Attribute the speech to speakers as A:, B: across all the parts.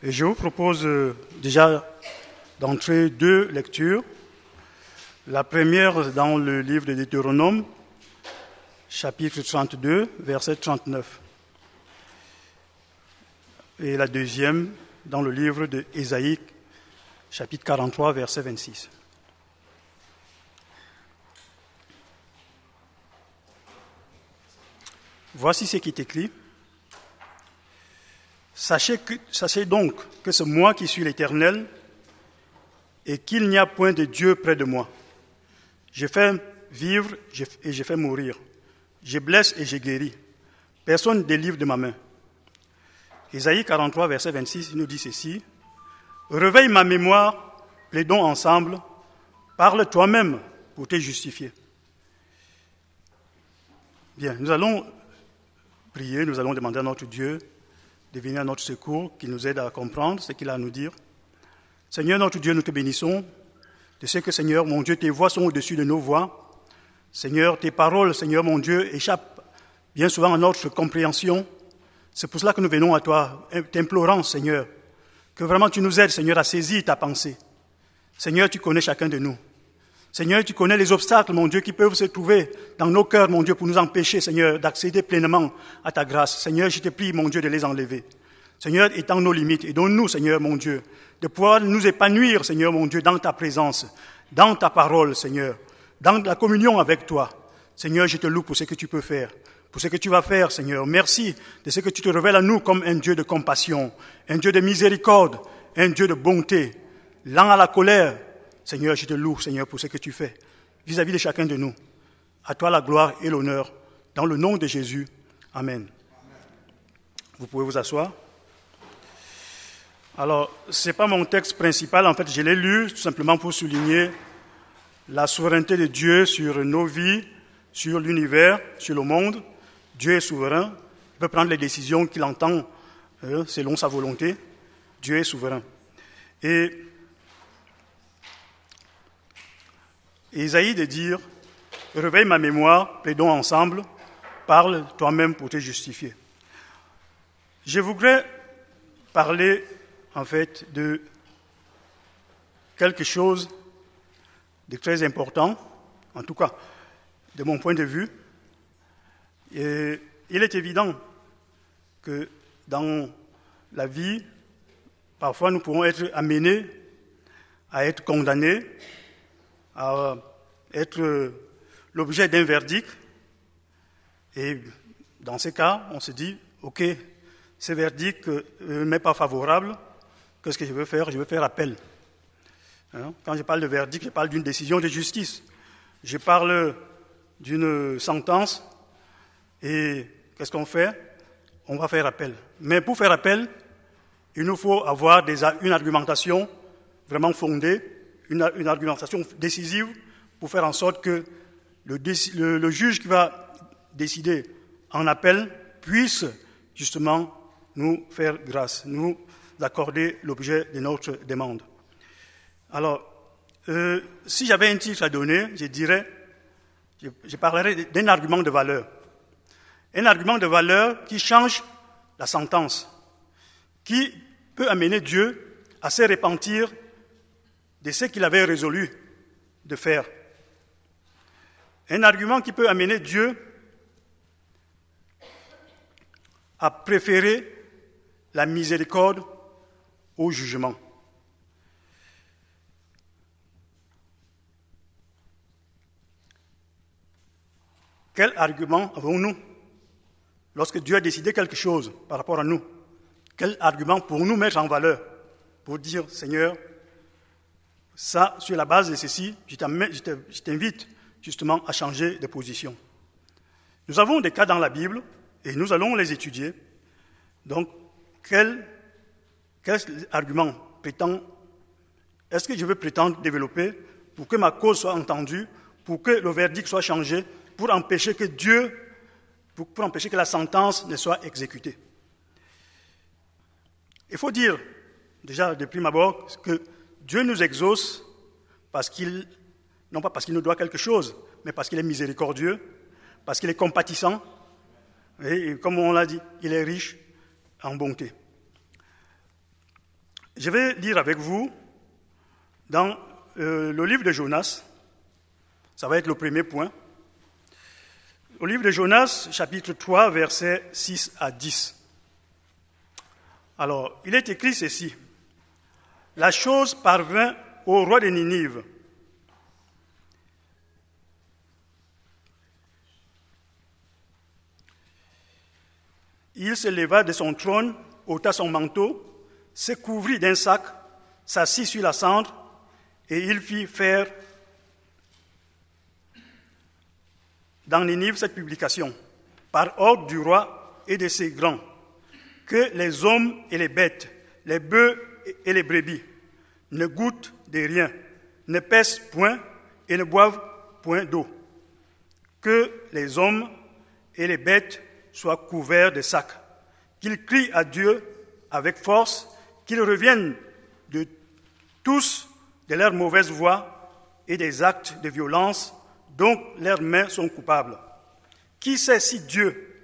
A: Et je vous propose déjà d'entrer deux lectures. La première dans le livre de Deutéronome, chapitre 32, verset 39. Et la deuxième dans le livre de Ésaïe, chapitre 43, verset 26. Voici ce qui est écrit. Sachez donc que c'est moi qui suis l'Éternel et qu'il n'y a point de Dieu près de moi. Je fais vivre et je fais mourir. Je blesse et je guéris. Personne ne délivre de ma main. Ésaïe 43, verset 26, il nous dit ceci. Réveille ma mémoire, plaidons ensemble, parle toi-même pour te justifier. Bien, nous allons prier, nous allons demander à notre Dieu de venir à notre secours, qu'il nous aide à comprendre ce qu'il a à nous dire. Seigneur, notre Dieu, nous te bénissons de ce que, Seigneur, mon Dieu, tes voix sont au-dessus de nos voix. Seigneur, tes paroles, Seigneur, mon Dieu, échappent bien souvent à notre compréhension. C'est pour cela que nous venons à toi, t'implorant, Seigneur, que vraiment tu nous aides, Seigneur, à saisir ta pensée. Seigneur, tu connais chacun de nous. Seigneur, tu connais les obstacles, mon Dieu, qui peuvent se trouver dans nos cœurs, mon Dieu, pour nous empêcher, Seigneur, d'accéder pleinement à ta grâce. Seigneur, je te prie, mon Dieu, de les enlever. Seigneur, étends nos limites et donne-nous, Seigneur, mon Dieu, de pouvoir nous épanouir, Seigneur, mon Dieu, dans ta présence, dans ta parole, Seigneur, dans la communion avec toi. Seigneur, je te loue pour ce que tu peux faire, pour ce que tu vas faire, Seigneur. Merci de ce que tu te révèles à nous comme un Dieu de compassion, un Dieu de miséricorde, un Dieu de bonté, lent à la colère. Seigneur, je te loue, Seigneur, pour ce que tu fais vis-à-vis de chacun de nous. À toi la gloire et l'honneur, dans le nom de Jésus. Amen. Vous pouvez vous asseoir. Alors, ce n'est pas mon texte principal, en fait, je l'ai lu tout simplement pour souligner la souveraineté de Dieu sur nos vies, sur l'univers, sur le monde. Dieu est souverain, il peut prendre les décisions qu'il entend selon sa volonté. Dieu est souverain. Et Ésaïe de dire, réveille ma mémoire, plaidons ensemble, parle toi-même pour te justifier. Je voudrais parler en fait de quelque chose de très important, en tout cas de mon point de vue. Et il est évident que dans la vie, parfois nous pourrons être amenés à être condamnés, à être l'objet d'un verdict. Et dans ces cas, on se dit, ok, ce verdict ne m'est pas favorable, qu'est-ce que je veux faire? Je veux faire appel. Quand je parle de verdict, je parle d'une décision de justice. Je parle d'une sentence et qu'est-ce qu'on fait? On va faire appel. Mais pour faire appel, il nous faut avoir une argumentation vraiment fondée, une argumentation décisive pour faire en sorte que le juge qui va décider en appel puisse justement nous faire grâce, nous accorder l'objet de notre demande. Alors, si j'avais un titre à donner, je parlerais d'un argument de valeur. Un argument de valeur qui change la sentence, qui peut amener Dieu à se repentir de ce qu'il avait résolu de faire. Un argument qui peut amener Dieu à préférer la miséricorde au jugement. Quel argument avons-nous lorsque Dieu a décidé quelque chose par rapport à nous? Quel argument pour nous mettre en valeur? Pour dire, Seigneur, ça, sur la base de ceci, je t'invite justement à changer de position. Nous avons des cas dans la Bible et nous allons les étudier. Donc, quel argument est-ce que je veux prétendre développer pour que ma cause soit entendue, pour que le verdict soit changé, pour empêcher que la sentence ne soit exécutée? Il faut dire, déjà de prime abord, que Dieu nous exauce non pas parce qu'il nous doit quelque chose, mais parce qu'il est miséricordieux, parce qu'il est compatissant, et comme on l'a dit, il est riche en bonté. Je vais lire avec vous dans le livre de Jonas. Ça va être le premier point. Au livre de Jonas, chapitre 3, versets 6 à 10. Alors, il est écrit ceci. La chose parvint au roi de Ninive. Il se leva de son trône, ôta son manteau, se couvrit d'un sac, s'assit sur la cendre, et il fit faire dans Ninive cette publication, par ordre du roi et de ses grands, que les hommes et les bêtes, les bœufs et les brebis, ne goûtent de rien, ne pèsent point et ne boivent point d'eau. Que les hommes et les bêtes soient couverts de sacs, qu'ils crient à Dieu avec force, qu'ils reviennent de tous de leurs mauvaises voies et des actes de violence dont leurs mains sont coupables. Qui sait si Dieu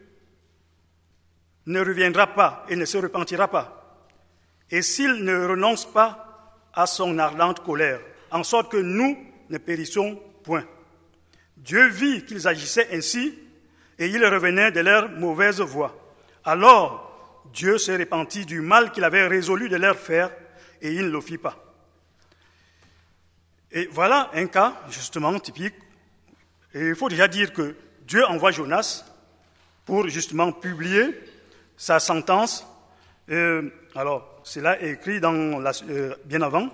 A: ne reviendra pas et ne se repentira pas, et s'il ne renonce pas à son ardente colère, en sorte que nous ne périssons point. Dieu vit qu'ils agissaient ainsi, et ils revenaient de leur mauvaise voie. Alors Dieu se repentit du mal qu'il avait résolu de leur faire, et il ne le fit pas. Et voilà un cas, justement, typique. Et il faut déjà dire que Dieu envoie Jonas pour, justement, publier sa sentence. Alors, cela est écrit bien avant,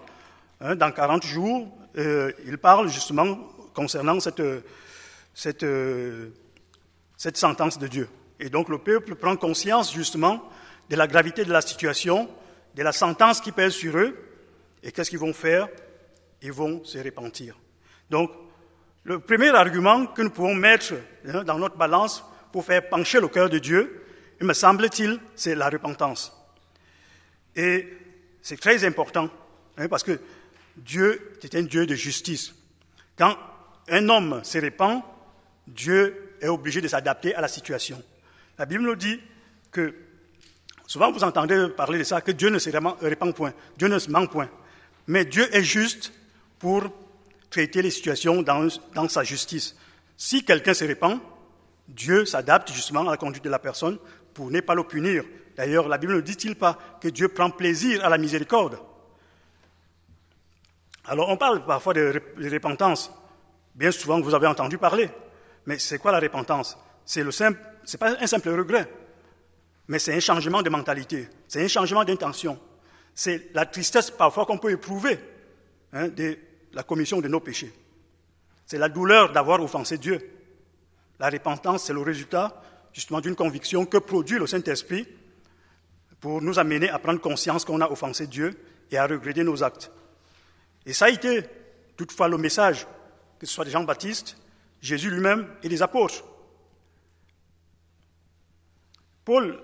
A: dans 40 jours. Il parle, justement, concernant cette sentence de Dieu. Et donc, le peuple prend conscience, justement, de la gravité de la situation, de la sentence qui pèse sur eux. Et qu'est-ce qu'ils vont faire? Ils vont se repentir. Donc, le premier argument que nous pouvons mettre dans notre balance pour faire pencher le cœur de Dieu, il me semble-t-il, c'est la repentance. Et c'est très important, parce que Dieu est un Dieu de justice. Quand un homme se repent, Dieu est obligé de s'adapter à la situation. La Bible nous dit que, souvent vous entendez parler de ça, que Dieu ne se repent point, Dieu ne se ment point. Mais Dieu est juste pour traiter les situations dans sa justice. Si quelqu'un se repent, Dieu s'adapte justement à la conduite de la personne pour ne pas le punir. D'ailleurs, la Bible ne dit-il pas que Dieu prend plaisir à la miséricorde? Alors, on parle parfois de repentance. Bien souvent, vous avez entendu parler. Mais c'est quoi la repentance? C'est pas un simple regret, mais c'est un changement de mentalité, c'est un changement d'intention. C'est la tristesse parfois qu'on peut éprouver de la commission de nos péchés. C'est la douleur d'avoir offensé Dieu. La repentance, c'est le résultat justement d'une conviction que produit le Saint-Esprit pour nous amener à prendre conscience qu'on a offensé Dieu et à regretter nos actes. Et ça a été toutefois le message, que ce soit de Jean-Baptiste, Jésus lui-même et des apôtres. Paul,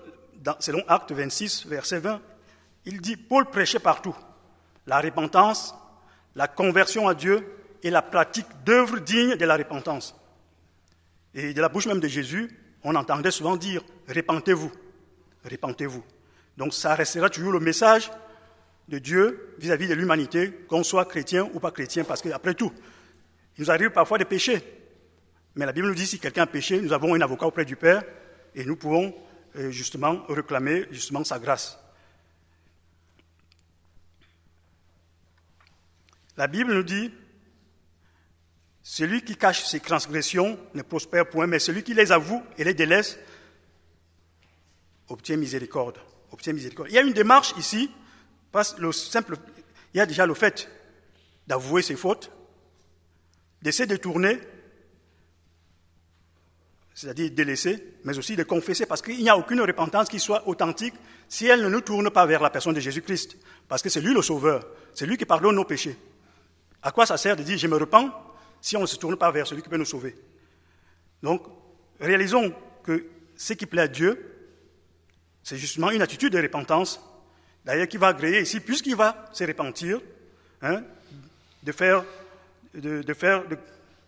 A: selon Actes 26, verset 20, il dit, Paul prêchait partout la repentance, la conversion à Dieu et la pratique d'œuvres dignes de la repentance. Et de la bouche même de Jésus, on entendait souvent dire « Repentez-vous, repentez-vous ». Donc ça restera toujours le message de Dieu vis-à-vis de l'humanité, qu'on soit chrétien ou pas chrétien, parce qu'après tout, il nous arrive parfois de pécher. Mais la Bible nous dit si quelqu'un a péché, nous avons un avocat auprès du Père et nous pouvons justement réclamer justement sa grâce. La Bible nous dit celui qui cache ses transgressions ne prospère point, mais celui qui les avoue et les délaisse obtient miséricorde. Il y a une démarche ici, parce que il y a déjà le fait d'avouer ses fautes, de se détourner, c'est-à-dire délaisser, mais aussi de confesser, parce qu'il n'y a aucune repentance qui soit authentique si elle ne nous tourne pas vers la personne de Jésus-Christ, parce que c'est lui le Sauveur, c'est lui qui pardonne nos péchés. À quoi ça sert de dire « je me repens » si on ne se tourne pas vers celui qui peut nous sauver? Donc, réalisons que ce qui plaît à Dieu, c'est justement une attitude de repentance, d'ailleurs qui va agréer ici, puisqu'il va se repentir, il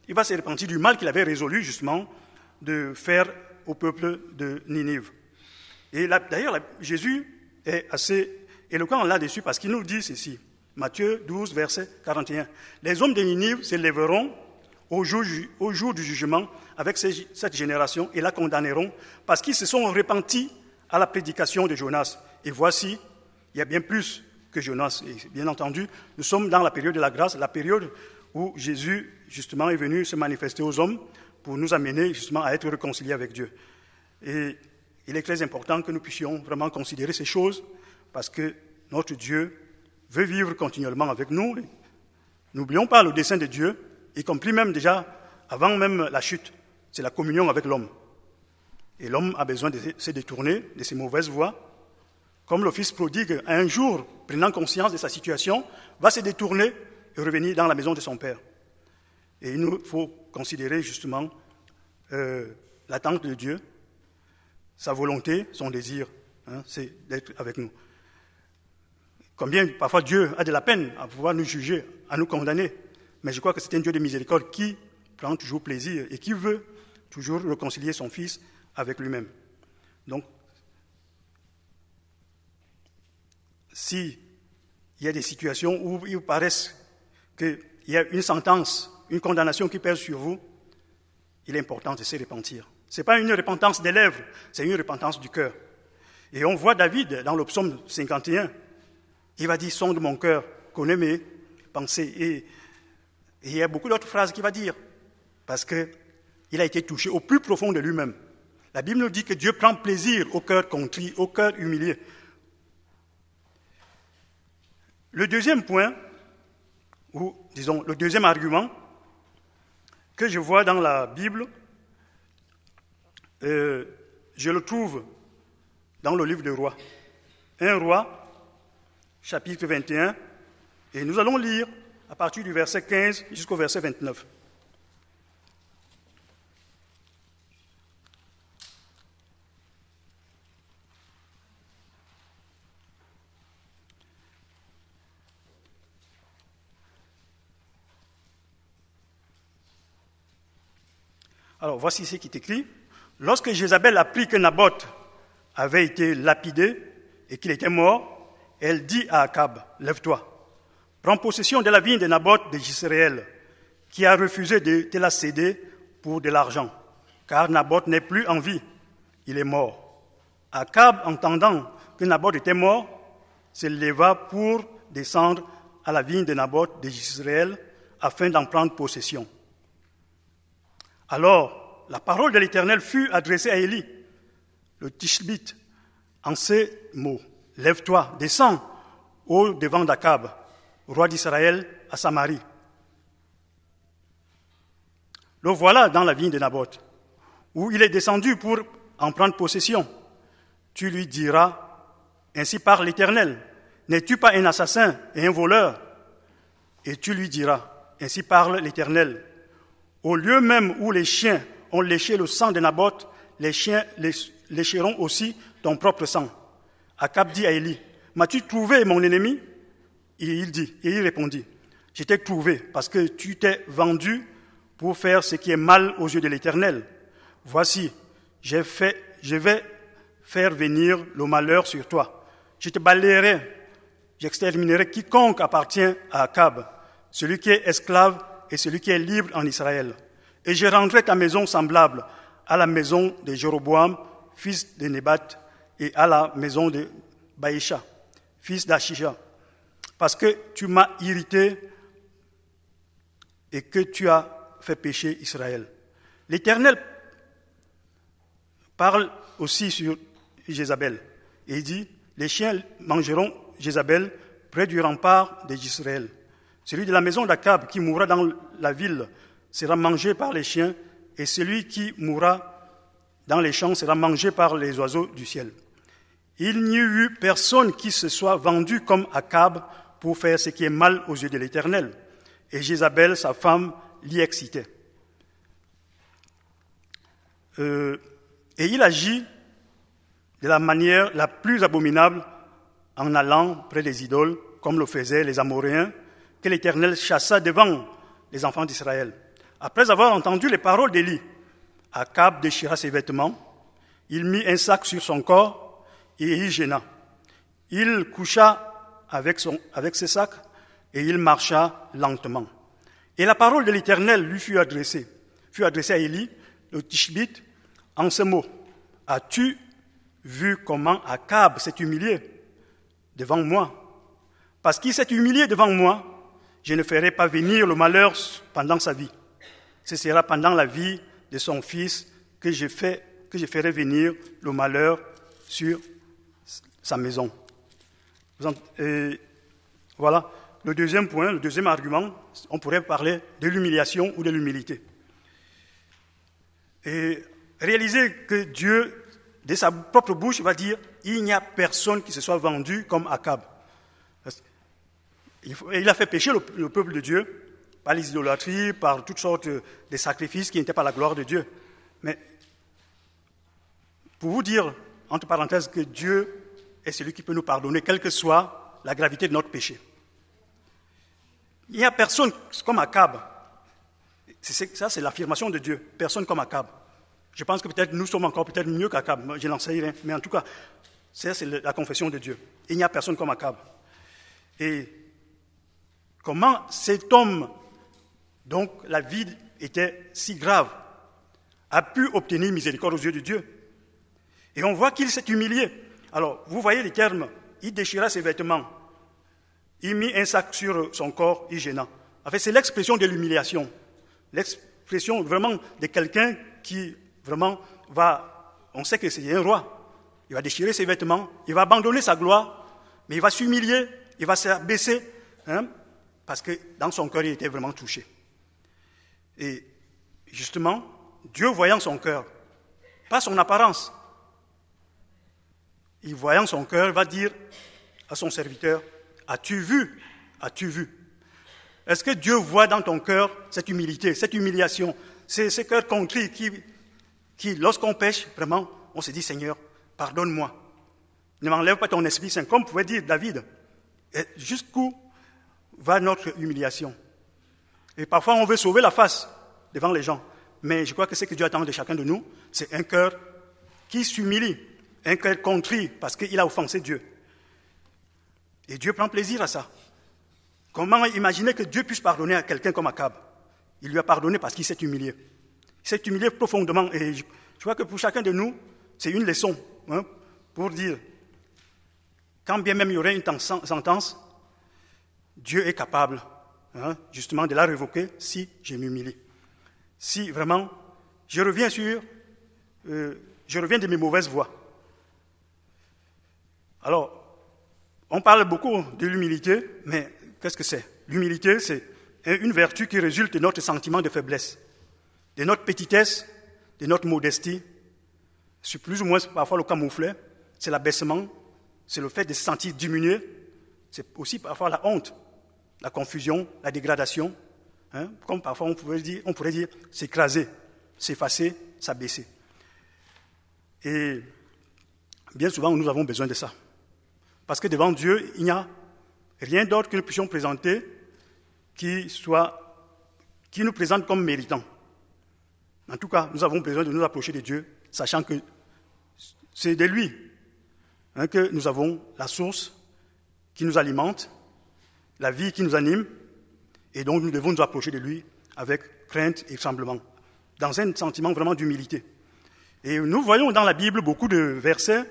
A: va se repentir du mal qu'il avait résolu justement de faire au peuple de Ninive. Et là, d'ailleurs, Jésus est assez éloquent là-dessus parce qu'il nous dit ceci. Matthieu 12, verset 41. Les hommes de Ninive s'élèveront au jour du jugement avec cette génération et la condamneront parce qu'ils se sont repentis à la prédication de Jonas. Et voici, il y a bien plus que Jonas. Et bien entendu, nous sommes dans la période de la grâce, la période où Jésus, justement, est venu se manifester aux hommes pour nous amener, justement, à être réconciliés avec Dieu. Et il est très important que nous puissions vraiment considérer ces choses parce que notre Dieu veut vivre continuellement avec nous. N'oublions pas le dessein de Dieu, y compris même déjà avant même la chute. C'est la communion avec l'homme. Et l'homme a besoin de se détourner de ses mauvaises voies. Comme le fils prodigue, un jour, prenant conscience de sa situation, va se détourner et revenir dans la maison de son père. Et il nous faut considérer justement l'attente de Dieu, sa volonté, son désir, c'est d'être avec nous. Combien parfois Dieu a de la peine à pouvoir nous juger, à nous condamner. Mais je crois que c'est un Dieu de miséricorde qui prend toujours plaisir et qui veut toujours réconcilier son Fils avec lui-même. Donc, s'il y a des situations où il paraît qu'il y a une sentence, une condamnation qui pèse sur vous, il est important de se repentir. Ce n'est pas une repentance des lèvres, c'est une repentance du cœur. Et on voit David dans le psaume 51, il va dire « Sonde mon cœur, connais mes pensées ». Et il y a beaucoup d'autres phrases qu'il va dire, parce qu'il a été touché au plus profond de lui-même. La Bible nous dit que Dieu prend plaisir au cœur contrit, au cœur humilié. Le deuxième point, ou disons le deuxième argument que je vois dans la Bible, je le trouve dans le livre des Rois. Un roi, chapitre 21, et nous allons lire à partir du verset 15 jusqu'au verset 29. Alors, voici ce qui est écrit. Lorsque Jézabel apprit que Naboth avait été lapidé et qu'il était mort, elle dit à Akab, « Lève-toi, prends possession de la vigne de Naboth de Jisraël, qui a refusé de te la céder pour de l'argent, car Naboth n'est plus en vie, il est mort. » Akab, entendant que Naboth était mort, se leva pour descendre à la vigne de Naboth de Jisraël afin d'en prendre possession. Alors, la parole de l'Éternel fut adressée à Élie, le Tishbite, en ces mots. « Lève-toi, descends au devant d'Akab, roi d'Israël, à Samarie. Le voilà dans la vigne de Naboth, où il est descendu pour en prendre possession. Tu lui diras, ainsi parle l'Éternel, n'es-tu pas un assassin et un voleur? Et tu lui diras, ainsi parle l'Éternel, au lieu même où les chiens ont léché le sang de Naboth, les chiens lécheront aussi ton propre sang. Akab dit à Élie, m'as-tu trouvé mon ennemi? Et il répondit, je t'ai trouvé parce que tu t'es vendu pour faire ce qui est mal aux yeux de l'Éternel. Voici, je vais faire venir le malheur sur toi. Je te balayerai, j'exterminerai quiconque appartient à Akab, celui qui est esclave et celui qui est libre en Israël. Et je rendrai ta maison semblable à la maison de Jéroboam, fils de Nébat, et à la maison de Baïcha, fils d'Achisha, parce que tu m'as irrité et que tu as fait pécher Israël. L'Éternel parle aussi sur Jézabel, et il dit, les chiens mangeront Jézabel près du rempart d'Israël. Celui de la maison d'Akab qui mourra dans la ville sera mangé par les chiens, et celui qui mourra dans les champs sera mangé par les oiseaux du ciel. Il n'y eut personne qui se soit vendu comme Akab pour faire ce qui est mal aux yeux de l'Éternel. Et Jézabel, sa femme, l'y excitait. Et il agit de la manière la plus abominable en allant près des idoles, comme le faisaient les Amoréens, que l'Éternel chassa devant les enfants d'Israël. Après avoir entendu les paroles d'Élie, Akab déchira ses vêtements, il mit un sac sur son corps et il gêna. Il coucha avec ses sacs et il marcha lentement. Et la parole de l'Éternel lui fut adressée à Élie, le Tishbite, en ces mots. As-tu vu comment Akab s'est humilié devant moi? Parce qu'il s'est humilié devant moi, je ne ferai pas venir le malheur pendant sa vie. Ce sera pendant la vie de son fils que je ferai venir le malheur sur sa maison. Voilà le deuxième point, le deuxième argument. On pourrait parler de l'humiliation ou de l'humilité. Et réaliser que Dieu, de sa propre bouche, va dire « Il n'y a personne qui se soit vendu comme Akab ». Il a fait pécher le peuple de Dieu par les idolâtries, par toutes sortes de sacrifices qui n'étaient pas la gloire de Dieu. Mais pour vous dire, entre parenthèses, que Dieu est celui qui peut nous pardonner, quelle que soit la gravité de notre péché. Il n'y a personne comme Akab. Ça, c'est l'affirmation de Dieu. Personne comme Akab. Je pense que peut-être nous sommes encore peut-être mieux qu'Akab. Je n'en sais rien. Mais en tout cas, ça, c'est la confession de Dieu. Il n'y a personne comme Akab. Et comment cet homme, donc la vie était si grave, a pu obtenir miséricorde aux yeux de Dieu? Et on voit qu'il s'est humilié. Alors, vous voyez les termes. Il déchira ses vêtements. Il mit un sac sur son corps, il gêna. En fait, c'est l'expression de l'humiliation. L'expression vraiment de quelqu'un qui vraiment va... On sait que c'est un roi. Il va déchirer ses vêtements, il va abandonner sa gloire, mais il va s'humilier, il va s'abaisser, parce que dans son cœur, il était vraiment touché. Et justement, Dieu voyant son cœur, pas son apparence, il voyant son cœur, va dire à son serviteur, as-tu vu? As-tu vu? Est-ce que Dieu voit dans ton cœur cette humilité, cette humiliation, ces cœurs contrits qui, lorsqu'on pêche, vraiment, on se dit, Seigneur, pardonne-moi. Ne m'enlève pas ton Esprit Saint, comme pouvait dire David. Et jusqu'où va notre humiliation? Et parfois, on veut sauver la face devant les gens. Mais je crois que ce que Dieu attend de chacun de nous, c'est un cœur qui s'humilie, un cœur contrit parce qu'il a offensé Dieu. Et Dieu prend plaisir à ça. Comment imaginer que Dieu puisse pardonner à quelqu'un comme Akab? Il lui a pardonné parce qu'il s'est humilié. Il s'est humilié profondément. Et je crois que pour chacun de nous, c'est une leçon pour dire, quand bien même il y aurait une sentence, Dieu est capable justement de la révoquer si je m'humilie. Si vraiment, je reviens de mes mauvaises voies. Alors, on parle beaucoup de l'humilité, mais qu'est-ce que c'est? L'humilité, c'est une vertu qui résulte de notre sentiment de faiblesse, de notre petitesse, de notre modestie. C'est plus ou moins parfois le camouflet, c'est l'abaissement, c'est le fait de se sentir diminué, c'est aussi parfois la honte, la confusion, la dégradation, comme parfois on pourrait dire s'écraser, s'effacer, s'abaisser. Et bien souvent, nous avons besoin de ça. Parce que devant Dieu, il n'y a rien d'autre que nous puissions présenter qui nous présente comme méritant. En tout cas, nous avons besoin de nous approcher de Dieu, sachant que c'est de lui que nous avons la source qui nous alimente, la vie qui nous anime, et donc nous devons nous approcher de lui avec crainte et tremblement, dans un sentiment vraiment d'humilité. Et nous voyons dans la Bible beaucoup de versets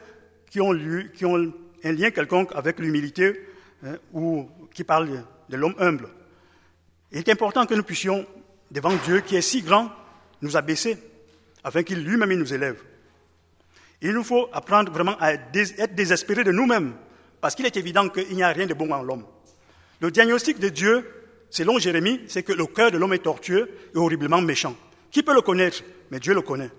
A: qui ont un lien quelconque avec l'humilité ou qui parlent de l'homme humble. Il est important que nous puissions, devant Dieu qui est si grand, nous abaisser afin qu'il lui-même nous élève. Il nous faut apprendre vraiment à être désespérés de nous-mêmes parce qu'il est évident qu'il n'y a rien de bon en l'homme. Le diagnostic de Dieu, selon Jérémie, c'est que le cœur de l'homme est tortueux et horriblement méchant. Qui peut le connaître? Mais Dieu le connaît.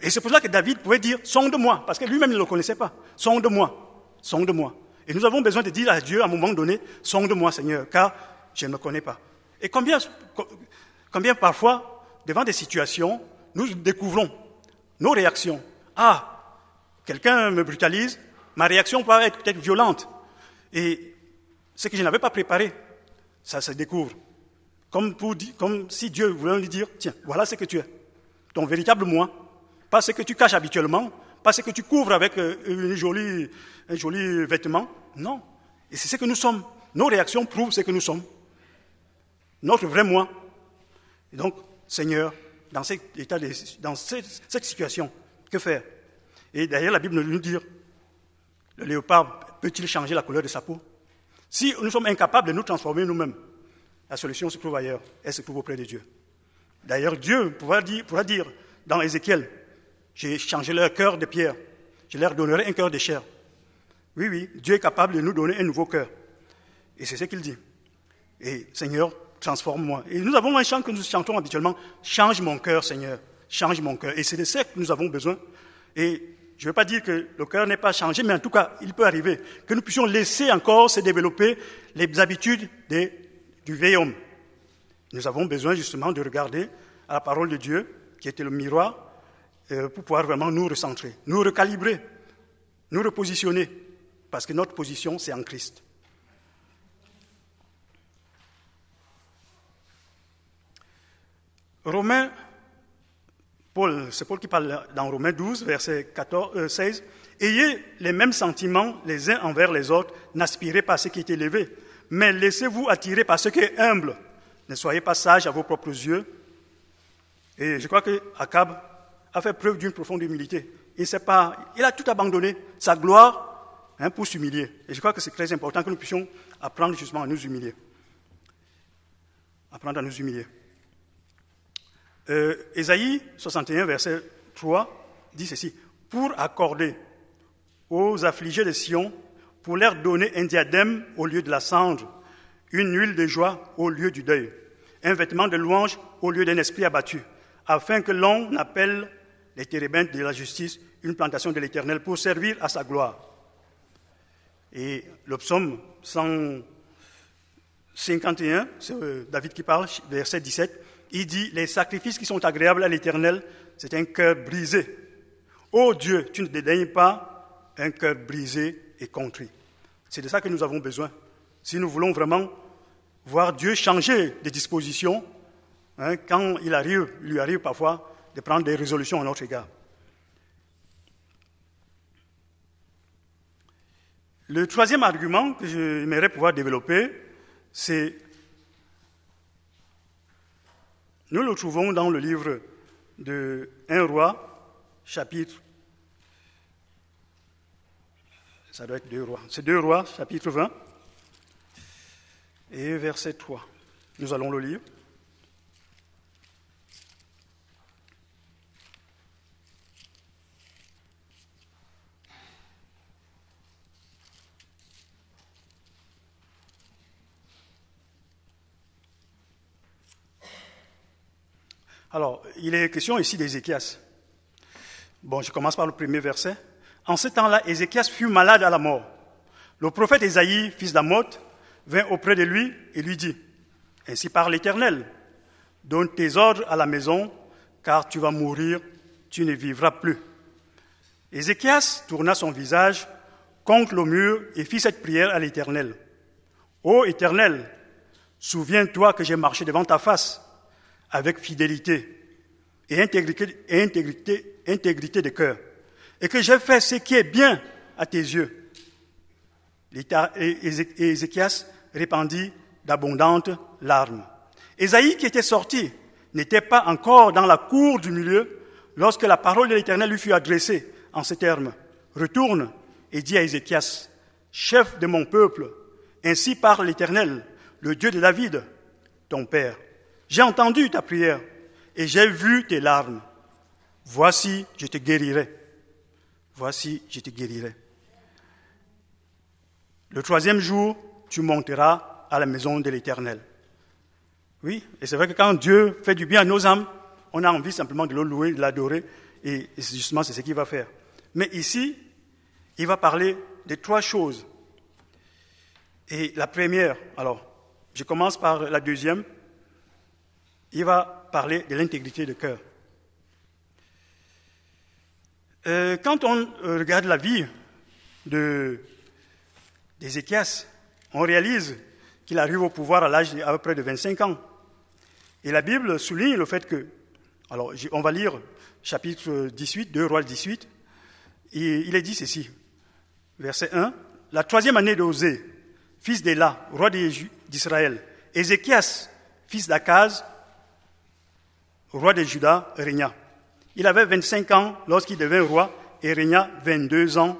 A: Et c'est pour cela que David pouvait dire « sonde-moi », parce que lui-même ne le connaissait pas. « Sonde-moi, sonde-moi ». Et nous avons besoin de dire à Dieu à un moment donné « sonde-moi Seigneur, car je ne me connais pas ». Et combien parfois, devant des situations, nous découvrons nos réactions. Ah, quelqu'un me brutalise, ma réaction peut être peut-être violente. Et ce que je n'avais pas préparé, ça se découvre. Comme si Dieu voulait lui dire, tiens, voilà ce que tu es. Ton véritable moi. Pas ce que tu caches habituellement, Pas ce que tu couvres avec un joli vêtement. Non. Et c'est ce que nous sommes. Nos réactions prouvent ce que nous sommes. Notre vrai moi. Et donc, Seigneur, dans cette situation, que faire? Et d'ailleurs, la Bible nous dit, le léopard peut-il changer la couleur de sa peau? Si nous sommes incapables de nous transformer nous-mêmes, la solution se trouve ailleurs. Elle se trouve auprès de Dieu. D'ailleurs, Dieu pourra dire dans Ézéchiel, j'ai changé leur cœur de pierre, je leur donnerai un cœur de chair. Oui, Dieu est capable de nous donner un nouveau cœur. Et c'est ce qu'il dit. Et Seigneur, transforme-moi. Et nous avons un chant que nous chantons habituellement, change mon cœur, Seigneur, change mon cœur. Et c'est de ça que nous avons besoin. Et je ne veux pas dire que le cœur n'est pas changé, mais en tout cas, il peut arriver que nous puissions laisser encore se développer les habitudes du vieil homme. Nous avons besoin justement de regarder à la parole de Dieu, qui était le miroir, pour pouvoir vraiment nous recentrer, nous recalibrer, nous repositionner, parce que notre position, c'est en Christ. C'est Paul qui parle dans Romains 12, verset 16. « Ayez les mêmes sentiments les uns envers les autres, n'aspirez pas à ce qui est élevé, mais laissez-vous attirer par ce qui est humble. Ne soyez pas sages à vos propres yeux. » Et je crois qu'Akab a fait preuve d'une profonde humilité. Il a tout abandonné, sa gloire, pour s'humilier. Et je crois que c'est très important que nous puissions apprendre justement à nous humilier. Apprendre à nous humilier. Ésaïe 61, verset 3, dit ceci. « Pour accorder aux affligés de Sion, pour leur donner un diadème au lieu de la cendre, une huile de joie au lieu du deuil, un vêtement de louange au lieu d'un esprit abattu, afin que l'on appelle les térébintes de la justice une plantation de l'Éternel pour servir à sa gloire. » Et le psaume 151, c'est David qui parle, verset 17, il dit, les sacrifices qui sont agréables à l'Éternel, c'est un cœur brisé. Ô Dieu, tu ne dédaignes pas un cœur brisé et contrit. C'est de ça que nous avons besoin. Si nous voulons vraiment voir Dieu changer de disposition, quand il lui arrive parfois de prendre des résolutions à notre égard. Le troisième argument que j'aimerais pouvoir développer, c'est nous le trouvons dans le livre de 1 Roi, chapitre... Ça doit être 2 Rois. C'est 2 Rois, chapitre 20, et verset 3. Nous allons le lire. Alors, il est question ici d'Ézéchias. Bon, je commence par le premier verset. En ce temps-là, Ézéchias fut malade à la mort. Le prophète Ésaïe, fils d'Amoth, vint auprès de lui et lui dit, « Ainsi parle l'Éternel, donne tes ordres à la maison, car tu vas mourir, tu ne vivras plus. » Ézéchias tourna son visage contre le mur et fit cette prière à l'Éternel. « Ô Éternel, souviens-toi que j'ai marché devant ta face, avec fidélité et intégrité de cœur, et que j'ai fait ce qui est bien à tes yeux. » Et Ézéchias répandit d'abondantes larmes. Ésaïe, qui était sorti, n'était pas encore dans la cour du milieu lorsque la parole de l'Éternel lui fut adressée en ces termes. « Retourne et dis à Ézéchias, chef de mon peuple, ainsi parle l'Éternel, le Dieu de David, ton père. J'ai entendu ta prière et j'ai vu tes larmes. Voici, je te guérirai. Voici, je te guérirai. Le 3e jour, tu monteras à la maison de l'Éternel. » Oui, et c'est vrai que quand Dieu fait du bien à nos âmes, on a envie simplement de le louer, de l'adorer, et justement, c'est ce qu'il va faire. Mais ici, il va parler de 3 choses. Et la première, alors, je commence par la deuxième, il va parler de l'intégrité de cœur. Quand on regarde la vie d'Ézéchias, on réalise qu'il arrive au pouvoir à l'âge d'à peu près de 25 ans. Et la Bible souligne le fait que, alors on va lire chapitre 18, 2 Rois 18, il est dit ceci, verset 1, « La troisième année d'Osée, fils d'Éla, roi d'Israël, Ézéchias, fils d'Akaz, roi de Juda, régna. Il avait 25 ans lorsqu'il devint roi et régna 22 ans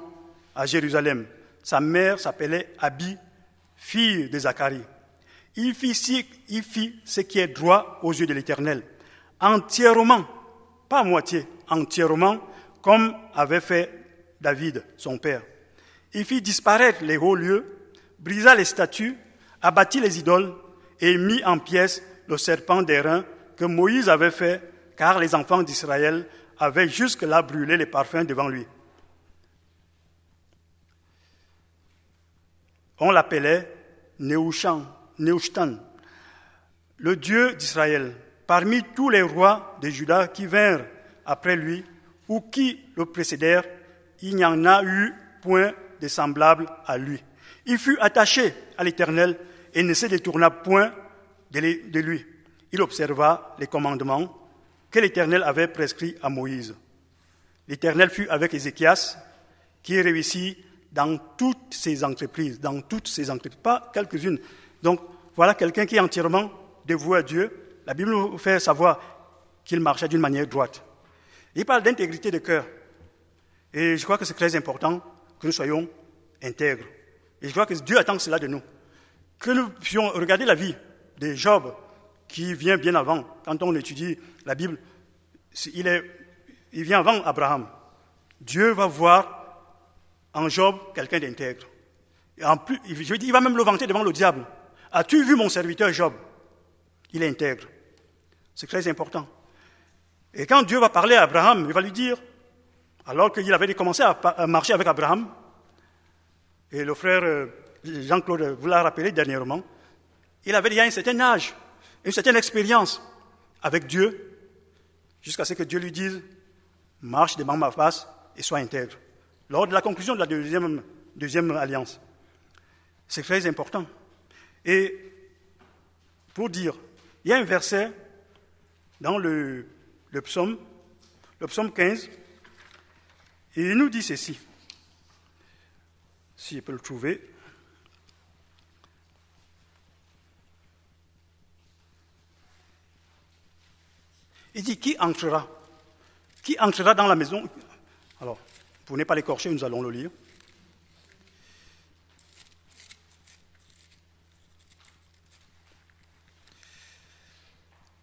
A: à Jérusalem. Sa mère s'appelait Abi, fille de Zacharie. Il fit ce qui est droit aux yeux de l'Éternel, entièrement, pas à moitié, entièrement, comme avait fait David, son père. Il fit disparaître les hauts lieux, brisa les statues, abattit les idoles et mit en pièces le serpent d'airain que Moïse avait fait, car les enfants d'Israël avaient jusque-là brûlé les parfums devant lui. On l'appelait Nehushtan, le Dieu d'Israël. Parmi tous les rois de Juda qui vinrent après lui, ou qui le précédèrent, il n'y en a eu point de semblable à lui. Il fut attaché à l'Éternel et ne se détourna point de lui. Il observa les commandements que l'Éternel avait prescrits à Moïse. L'Éternel fut avec Ézéchias, qui réussit dans toutes ses entreprises, pas quelques-unes. Donc, voilà quelqu'un qui est entièrement dévoué à Dieu. La Bible nous fait savoir qu'il marchait d'une manière droite. Il parle d'intégrité de cœur. Et je crois que c'est très important que nous soyons intègres. Et je crois que Dieu attend cela de nous. Que nous puissions regarder la vie de Job, qui vient bien avant. Quand on étudie la Bible, il vient avant Abraham. Dieu va voir en Job quelqu'un d'intègre. Et en plus, il va même le vanter devant le diable. As-tu vu mon serviteur Job? Il est intègre. C'est très important. Et quand Dieu va parler à Abraham, il va lui dire, alors qu'il avait commencé à marcher avec Abraham, et le frère Jean-Claude vous l'a rappelé dernièrement, il avait déjà un certain âge, une certaine expérience avec Dieu, jusqu'à ce que Dieu lui dise, marche devant ma face et sois intègre. Lors de la conclusion de la deuxième alliance. C'est très important. Et pour dire, il y a un verset dans le psaume 15, et il nous dit ceci, si je peux le trouver. Il dit, qui entrera dans la maison? Alors, pour ne pas l'écorcher, nous allons le lire.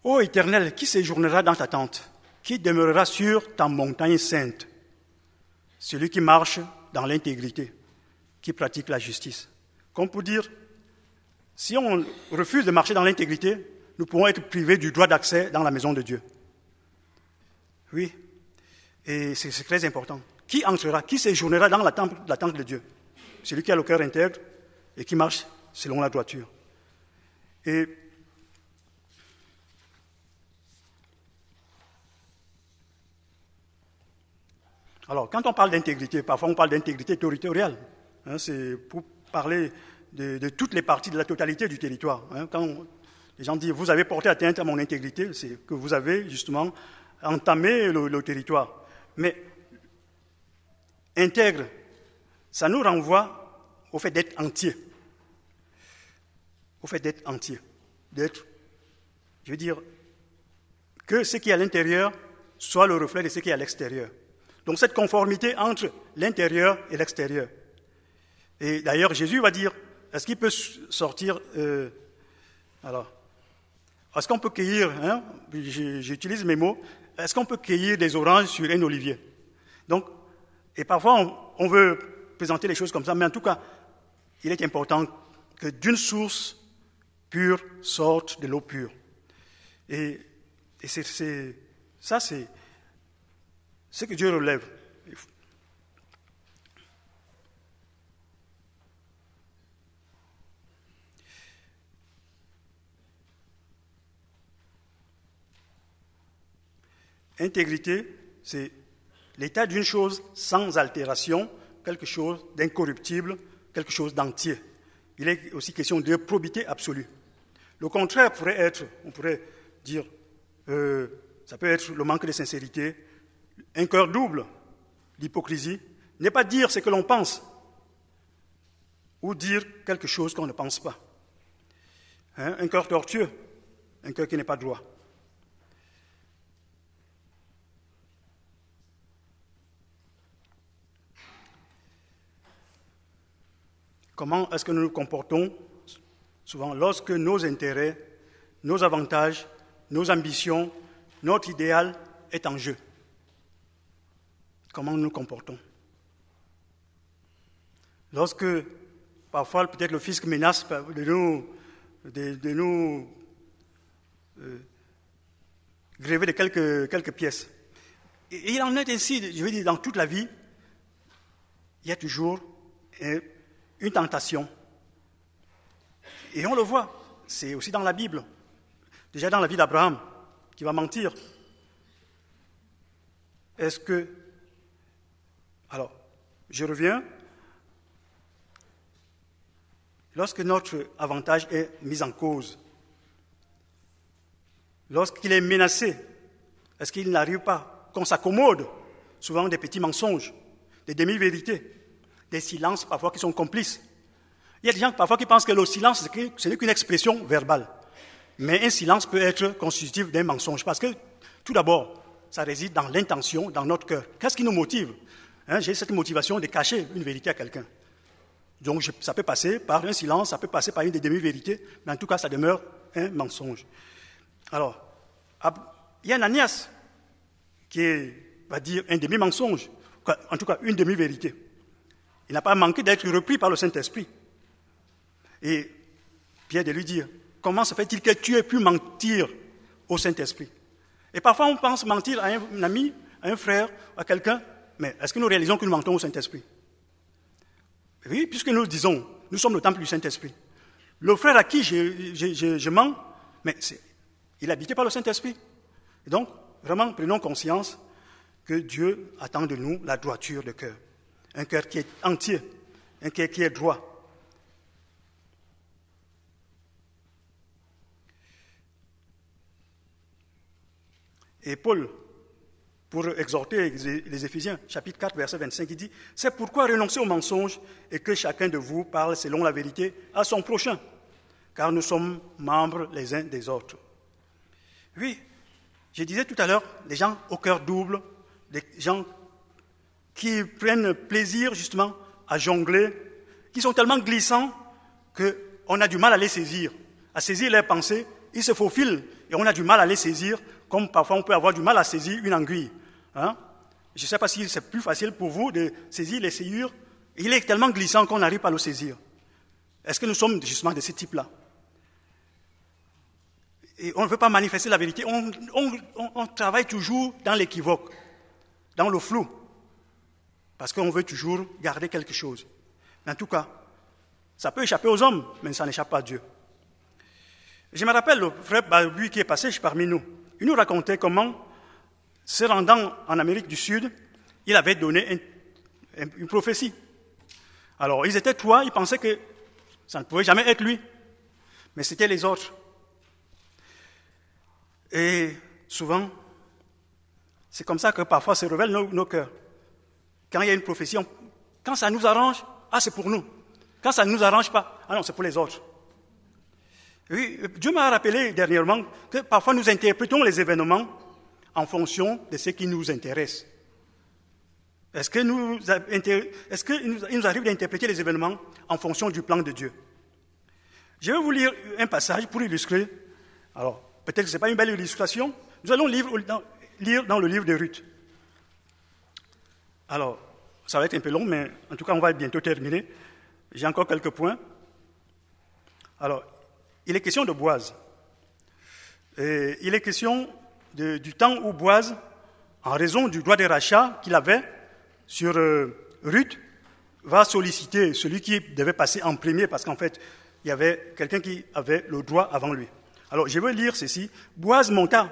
A: Ô Éternel, qui séjournera dans ta tente? Qui demeurera sur ta montagne sainte? Celui qui marche dans l'intégrité, qui pratique la justice. Comme pour dire, si on refuse de marcher dans l'intégrité, nous pourrons être privés du droit d'accès dans la maison de Dieu. Oui, et c'est très important. Qui entrera, qui séjournera dans la tente de Dieu? Celui qui a le cœur intègre et qui marche selon la droiture. Et alors, quand on parle d'intégrité, parfois on parle d'intégrité territoriale. C'est pour parler de toutes les parties, de la totalité du territoire. Quand les gens disent « vous avez porté atteinte à mon intégrité », c'est que vous avez justement entamé le territoire. Mais intègre, ça nous renvoie au fait d'être entier. Au fait d'être entier. Je veux dire, que ce qui est à l'intérieur soit le reflet de ce qui est à l'extérieur. Donc cette conformité entre l'intérieur et l'extérieur. Et d'ailleurs, Jésus va dire, est-ce qu'il peut sortir... est-ce qu'on peut cueillir, j'utilise mes mots, est-ce qu'on peut cueillir des oranges sur un olivier? Donc, et parfois on veut présenter les choses comme ça, mais en tout cas, il est important que d'une source pure sorte de l'eau pure. Et c'est ce que Dieu relève. Intégrité, c'est l'état d'une chose sans altération, quelque chose d'incorruptible, quelque chose d'entier. Il est aussi question de probité absolue. Le contraire pourrait être, on pourrait dire, ça peut être le manque de sincérité, un cœur double, l'hypocrisie, n'est pas dire ce que l'on pense ou dire quelque chose qu'on ne pense pas. Un cœur tortueux, un cœur qui n'est pas droit. Comment est-ce que nous nous comportons souvent lorsque nos intérêts, nos avantages, nos ambitions, notre idéal est en jeu? Comment nous nous comportons? Lorsque, parfois, peut-être le fisc menace de nous gréver de quelques pièces. Et il en est ainsi, je veux dire, dans toute la vie, il y a toujours une tentation. Et on le voit, c'est aussi dans la Bible. Déjà dans la vie d'Abraham, qui va mentir. Est-ce que... Alors, je reviens. Lorsque notre avantage est mis en cause, lorsqu'il est menacé, est-ce qu'il n'arrive pas qu'on s'accommode souvent des petits mensonges, des demi-vérités, des silences parfois qui sont complices? Il y a des gens parfois qui pensent que le silence, ce n'est qu'une expression verbale. Mais un silence peut être constitutif d'un mensonge. Parce que, tout d'abord, ça réside dans l'intention, dans notre cœur. Qu'est-ce qui nous motive? J'ai cette motivation de cacher une vérité à quelqu'un. Donc, ça peut passer par un silence, ça peut passer par une des demi-vérités, mais en tout cas, ça demeure un mensonge. Alors, il y a Ananias qui va dire un demi-mensonge, en tout cas une demi-vérité. Il n'a pas manqué d'être repris par le Saint-Esprit. Et Pierre de lui dire, comment se fait-il que tu aies pu mentir au Saint-Esprit? Et parfois on pense mentir à un ami, à un frère, à quelqu'un, mais est-ce que nous réalisons que nous mentons au Saint-Esprit? Oui, puisque nous disons, nous sommes le temple du Saint-Esprit. Le frère à qui je mens, mais il est habité par le Saint-Esprit. Et donc, vraiment, prenons conscience que Dieu attend de nous la droiture de cœur. Un cœur qui est entier, un cœur qui est droit. Et Paul, pour exhorter les Éphésiens, chapitre 4, verset 25, il dit « C'est pourquoi renoncez au mensonge et que chacun de vous parle selon la vérité à son prochain, car nous sommes membres les uns des autres. » Oui, je disais tout à l'heure, les gens au cœur double, des gens qui prennent plaisir justement à jongler, qui sont tellement glissants qu'on a du mal à les saisir, à saisir leurs pensées, ils se faufilent et on a du mal à les saisir, comme parfois on peut avoir du mal à saisir une anguille. Je ne sais pas si c'est plus facile pour vous de saisir les sciures. Il est tellement glissant qu'on n'arrive pas à le saisir. Est-ce que nous sommes justement de ce type-là? Et on ne veut pas manifester la vérité. On travaille toujours dans l'équivoque, dans le flou, parce qu'on veut toujours garder quelque chose. Mais en tout cas, ça peut échapper aux hommes, mais ça n'échappe pas à Dieu. Je me rappelle le frère Barbu qui est passé parmi nous. Il nous racontait comment, se rendant en Amérique du Sud, il avait donné une prophétie. Alors, ils étaient trois, ils pensaient que ça ne pouvait jamais être lui, mais c'était les autres. Et souvent, c'est comme ça que parfois se révèlent nos cœurs. Quand il y a une prophétie, quand ça nous arrange, c'est pour nous. Quand ça ne nous arrange pas, non, c'est pour les autres. Oui, Dieu m'a rappelé dernièrement que parfois nous interprétons les événements en fonction de ce qui nous intéresse. Est-ce qu'il nous arrive d'interpréter les événements en fonction du plan de Dieu? Je vais vous lire un passage pour illustrer. Alors, peut-être que ce n'est pas une belle illustration. Nous allons lire dans le livre de Ruth. Alors, ça va être un peu long, mais en tout cas, on va bientôt terminer. J'ai encore quelques points. Alors, il est question de Boaz. Et il est question du temps où Boaz, en raison du droit de rachat qu'il avait sur Ruth, va solliciter celui qui devait passer en premier, parce qu'en fait, il y avait quelqu'un qui avait le droit avant lui. Alors, je vais lire ceci. Boaz monta,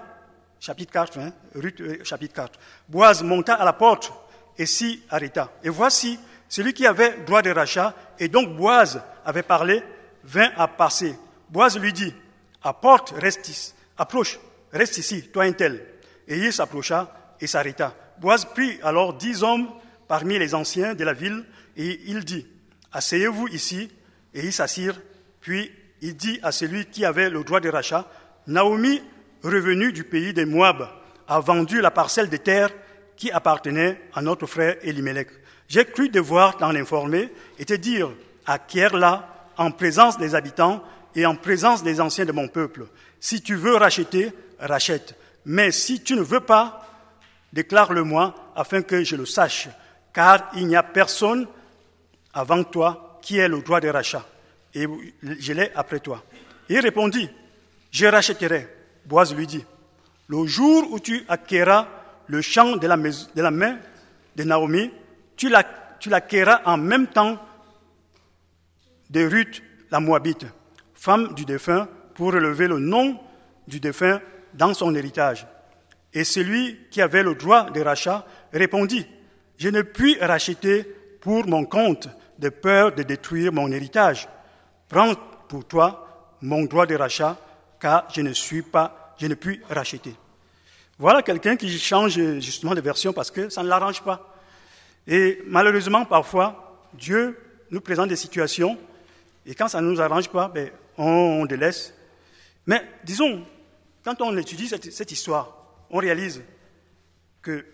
A: chapitre 4, Ruth, chapitre 4. Boaz monta à la porte et s'y arrêta. Et voici, celui qui avait droit de rachat, et donc Boaz avait parlé, vint à passer. Boaz lui dit, approche, reste ici, toi un tel. Et il s'approcha et s'arrêta. Boaz prit alors 10 hommes parmi les anciens de la ville et il dit, « Asseyez-vous ici » et ils s'assirent. Puis il dit à celui qui avait le droit de rachat, « Naomi, revenue du pays des Moab, a vendu la parcelle de terre qui appartenait à notre frère Elimelech. J'ai cru devoir t'en informer et te dire, acquiers-la en présence des habitants et en présence des anciens de mon peuple. Si tu veux racheter, rachète. Mais si tu ne veux pas, déclare-le-moi afin que je le sache, car il n'y a personne avant toi qui ait le droit de rachat, et je l'ai après toi. » Il répondit, « Je rachèterai. » Boaz lui dit, « Le jour où tu acquerras le champ de la main de Naomi, tu l'acquerras en même temps de Ruth la Moabite, femme du défunt, pour relever le nom du défunt dans son héritage. » Et celui qui avait le droit de rachat répondit, « Je ne puis racheter pour mon compte, de peur de détruire mon héritage. Prends pour toi mon droit de rachat, car je ne puis racheter. » Voilà quelqu'un qui change justement de version parce que ça ne l'arrange pas. Et malheureusement, parfois, Dieu nous présente des situations et quand ça ne nous arrange pas, on délaisse. Mais disons, quand on étudie cette histoire, on réalise que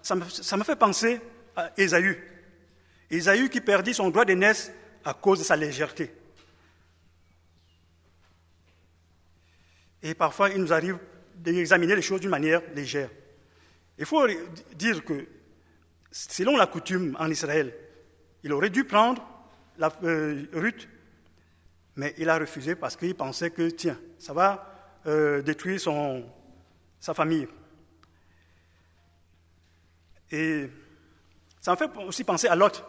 A: ça me fait penser à Ésaü. Ésaü qui perdit son droit d'aînesse à cause de sa légèreté. Et parfois, il nous arrive d'examiner les choses d'une manière légère. Il faut dire que, selon la coutume en Israël, il aurait dû prendre Ruth, mais il a refusé parce qu'il pensait que, tiens, ça va détruire sa famille. Et ça me fait aussi penser à Lot,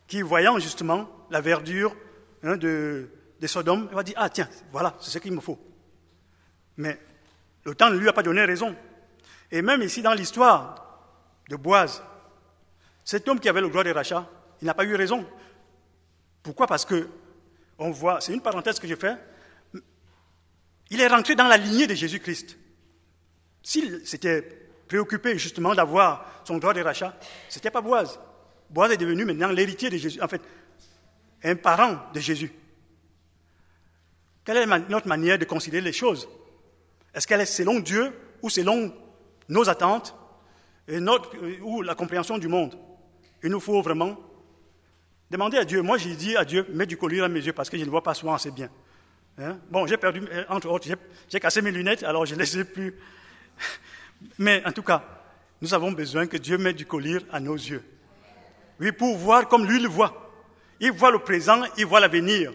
A: qui, voyant justement la verdure de Sodome, il va dire, « Ah tiens, voilà, c'est ce qu'il me faut. » Mais le temps ne lui a pas donné raison. Et même ici, dans l'histoire de Boaz, cet homme qui avait le droit de rachat, il n'a pas eu raison. Pourquoi ? Parce que, on voit, c'est une parenthèse que je fais, il est rentré dans la lignée de Jésus-Christ. S'il s'était préoccupé justement d'avoir son droit de rachat, ce n'était pas Boaz. Boaz est devenu maintenant l'héritier de Jésus, en fait, un parent de Jésus. Quelle est notre manière de considérer les choses ? Est-ce qu'elle est selon Dieu ou selon nos attentes ou la compréhension du monde ? Il nous faut vraiment demander à Dieu. Moi, j'ai dit à Dieu, mets du collier à mes yeux parce que je ne vois pas souvent assez bien. Bon, j'ai perdu, entre autres, j'ai cassé mes lunettes, alors je ne les ai plus. Mais en tout cas, nous avons besoin que Dieu mette du collier à nos yeux. Oui, pour voir comme lui le voit. Il voit le présent, il voit l'avenir.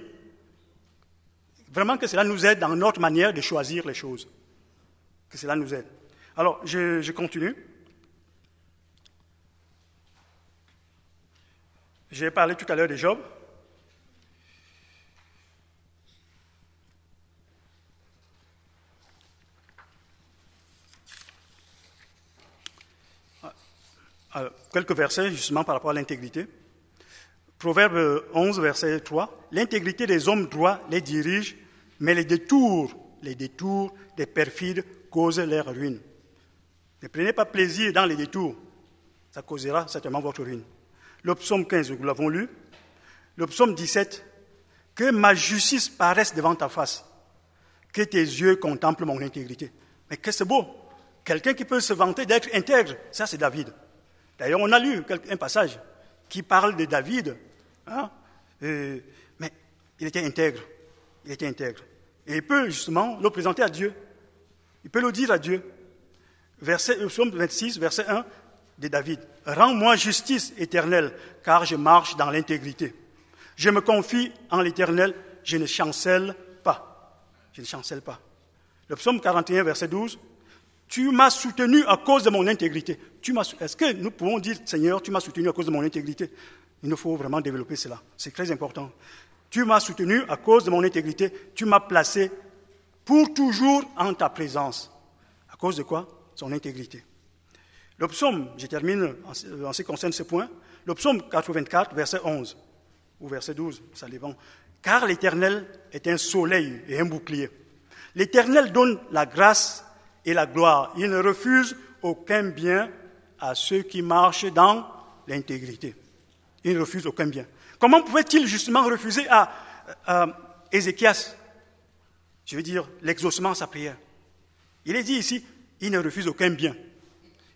A: Vraiment que cela nous aide dans notre manière de choisir les choses. Que cela nous aide. Alors, je continue. J'ai parlé tout à l'heure de Job. Alors, quelques versets justement par rapport à l'intégrité. Proverbe 11, verset 3. « L'intégrité des hommes droits les dirige, mais les détours des perfides causent leur ruine. » Ne prenez pas plaisir dans les détours, ça causera certainement votre ruine. Le psaume 15, nous l'avons lu. Le psaume 17, « Que ma justice paraisse devant ta face, que tes yeux contemplent mon intégrité. » Mais que c'est beau! Quelqu'un qui peut se vanter d'être intègre, ça c'est David. D'ailleurs, on a lu un passage qui parle de David, mais il était intègre. Et il peut justement le présenter à Dieu. Il peut le dire à Dieu. Psaume 26, verset 1 de David. « Rends-moi justice éternelle, car je marche dans l'intégrité. Je me confie en l'Éternel, je ne chancelle pas. » Je ne chancelle pas. Le psaume 41, verset 12. « Tu m'as soutenu à cause de mon intégrité. » Est-ce que nous pouvons dire, Seigneur, tu m'as soutenu à cause de mon intégrité ? Il nous faut vraiment développer cela. C'est très important. Tu m'as soutenu à cause de mon intégrité. Tu m'as placé pour toujours en ta présence. À cause de quoi ? Son intégrité. Le psaume, je termine en ce qui concerne ce point, le psaume 84, verset 11, ou verset 12, ça dépend. « Car l'Éternel est un soleil et un bouclier. L'Éternel donne la grâce et la gloire. Il ne refuse aucun bien à ceux qui marchent dans l'intégrité. Il ne refuse aucun bien. Comment pouvait-il justement refuser à Ézéchias, je veux dire, l'exaucement à sa prière? Il est dit ici, il ne refuse aucun bien.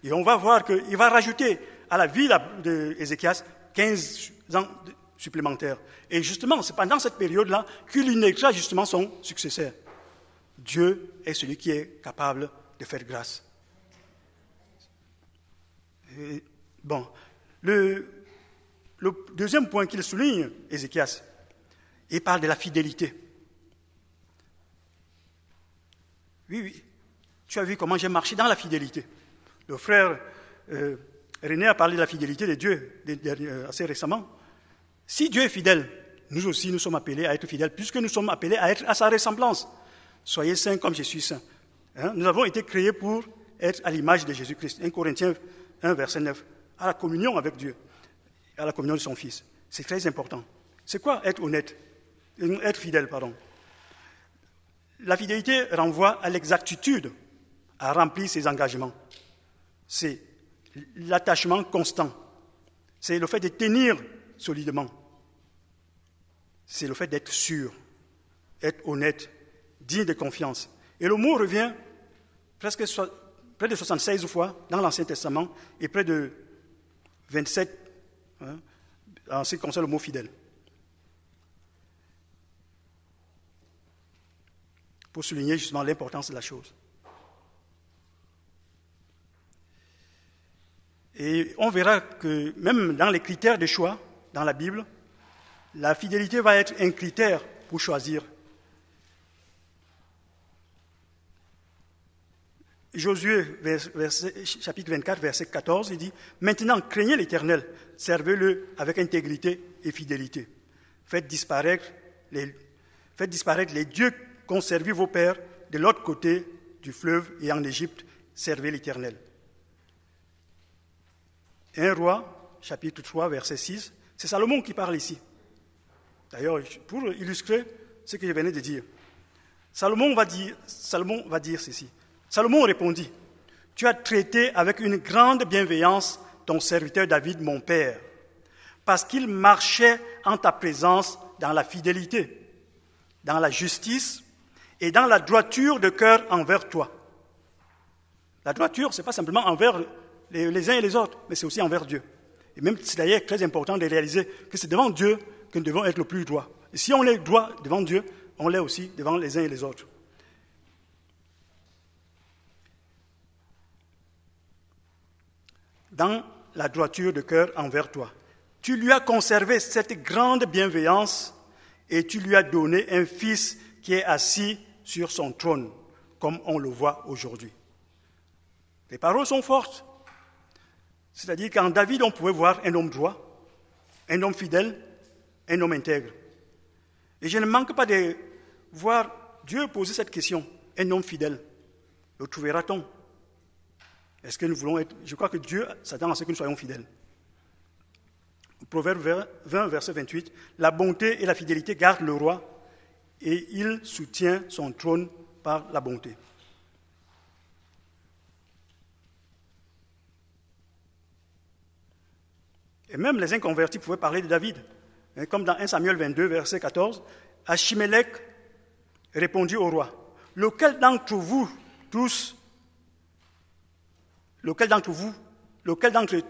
A: Et on va voir qu'il va rajouter à la vie d'Ézéchias 15 ans supplémentaires. Et justement, c'est pendant cette période-là qu'il inaugurera justement son successeur. Dieu est celui qui est capable de faire grâce. Et, bon, le deuxième point qu'il souligne, Ézéchias, il parle de la fidélité. Oui, tu as vu comment j'ai marché dans la fidélité. Le frère René a parlé de la fidélité de Dieu assez récemment. Si Dieu est fidèle, nous aussi nous sommes appelés à être fidèles, puisque nous sommes appelés à être à sa ressemblance. Soyez saints comme je suis saint. Nous avons été créés pour être à l'image de Jésus-Christ. 1 Corinthiens 1, verset 9. À la communion avec Dieu, à la communion de son Fils. C'est très important. C'est quoi être honnête? Être fidèle, pardon. La fidélité renvoie à l'exactitude, à remplir ses engagements. C'est l'attachement constant. C'est le fait de tenir solidement. C'est le fait d'être sûr, être honnête, digne de confiance. Et le mot revient presque près de 76 fois dans l'Ancien Testament et près de 27 en ce qui concerne le mot fidèle. Pour souligner justement l'importance de la chose. Et on verra que même dans les critères de choix dans la Bible, la fidélité va être un critère pour choisir. Josué, chapitre 24, verset 14, il dit « Maintenant, craignez l'Éternel, servez-le avec intégrité et fidélité. Faites disparaître les dieux qu'ont servi vos pères de l'autre côté du fleuve et en Égypte, servez l'Éternel. » 1 Roi, chapitre 3, verset 6, c'est Salomon qui parle ici. D'ailleurs, pour illustrer ce que je venais de dire, Salomon va dire ceci. Salomon répondit, « Tu as traité avec une grande bienveillance ton serviteur David, mon père, parce qu'il marchait en ta présence dans la fidélité, dans la justice et dans la droiture de cœur envers toi. » La droiture, ce n'est pas simplement envers les uns et les autres, mais c'est aussi envers Dieu. Et même, c'est d'ailleurs très important de réaliser que c'est devant Dieu que nous devons être le plus droit. Et si on est droit devant Dieu, on l'est aussi devant les uns et les autres. Dans la droiture de cœur envers toi. Tu lui as conservé cette grande bienveillance et tu lui as donné un fils qui est assis sur son trône, comme on le voit aujourd'hui. Les paroles sont fortes. C'est-à-dire qu'en David, on pouvait voir un homme droit, un homme fidèle, un homme intègre. Et je ne manque pas de voir Dieu poser cette question, un homme fidèle. Le trouvera-t-on? Est-ce que nous voulons être... Je crois que Dieu s'attend à ce que nous soyons fidèles. Proverbe 20, verset 28, « La bonté et la fidélité gardent le roi, et il soutient son trône par la bonté. » Et même les inconvertis pouvaient parler de David. Comme dans 1 Samuel 22, verset 14, « Achimélec répondit au roi, « Lequel d'entre